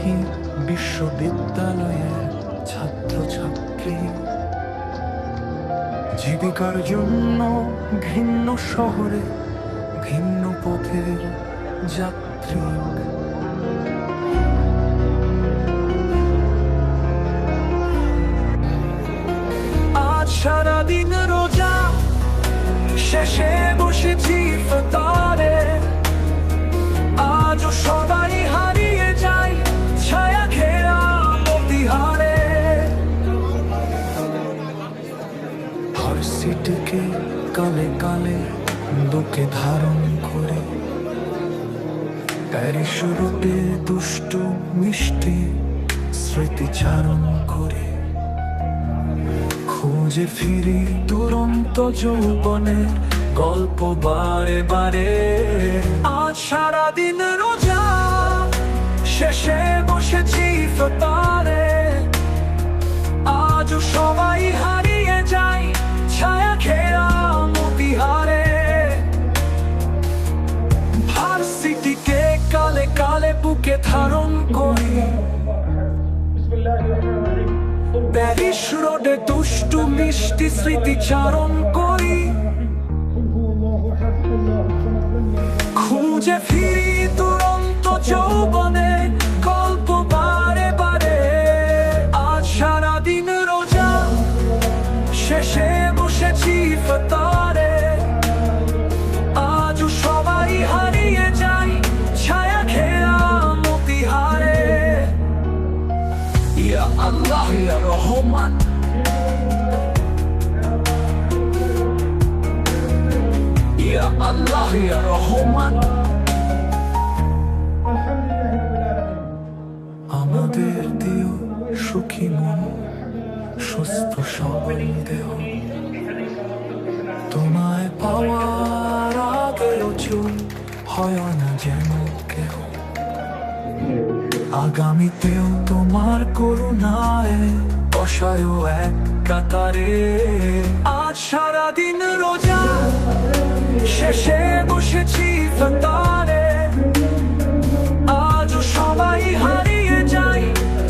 দেখি বিশ্ববিদ্যালয়ের ছাত্রছাত্রী জীবিকার জন্য ভিন্ন শহরে ভিন্ন পথের যাত্রী। আজ সারাদিন রোজা শেষে বসেছি ইফতারে, আজও সবাই হারিয়ে যায় ছায়া ঘেরা মতিহারে। ভার্সিটিকে কালে কালে বুকে ধারণ করে প্যারিস রুটে দুষ্টু মিষ্টি স্মৃতিচারণ করে খুঁজে ফিরি দুরন্ত যৌবনের গল্প বারে বারে। আজ সারাদিন রোজা শেষে বসেছি ইফতারে, আজও সবাই হারিয়ে যায় ছায়া ঘেরা মতিহারে। ভার্সিটিকে কালে কালে বুকে ধারণ করি, প্যারিস রোডে দুষ্টু মিষ্টি স্মৃতিচারণ করি খুঁজে ফিরি দুরন্ত যৌবনে গল্প বারে বারে। আজ সারাদিন রোজা শেষে বসেছি ইফতারে, আজও সবাই হারিয়ে যায় ছায়া ঘেরা মতিহারে। ইয়া আল্লাহ ইয়া রহমান, ইয়া আল্লাহ ইয়া রহমান। আমাদের দিও সুখী মন সুস্থ সবল দেহ, তোমায় পাওয়ার আগেও চুল হয় না যেন কেহ। আগামীতেও তোমার করুণায় বসায়ও এক কাতারে। আজ সারাদিন রোজা শেষে বসেছি ইফতারে, আজও সবাই হারিয়ে যায়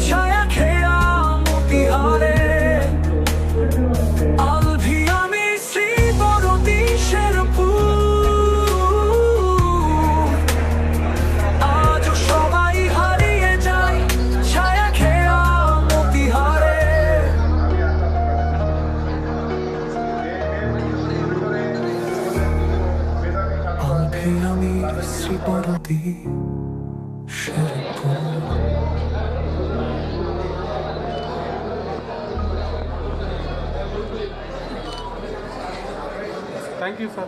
ছায়া ঘেরা মতিহারে। আলভি আমি শ্রীবরদী শেরপুর, আজও সবাই হারিয়ে যায় ছায়া ঘেরা মতিহারে। আলভি আমি Sreebardi Sherpur. Thank you, sir.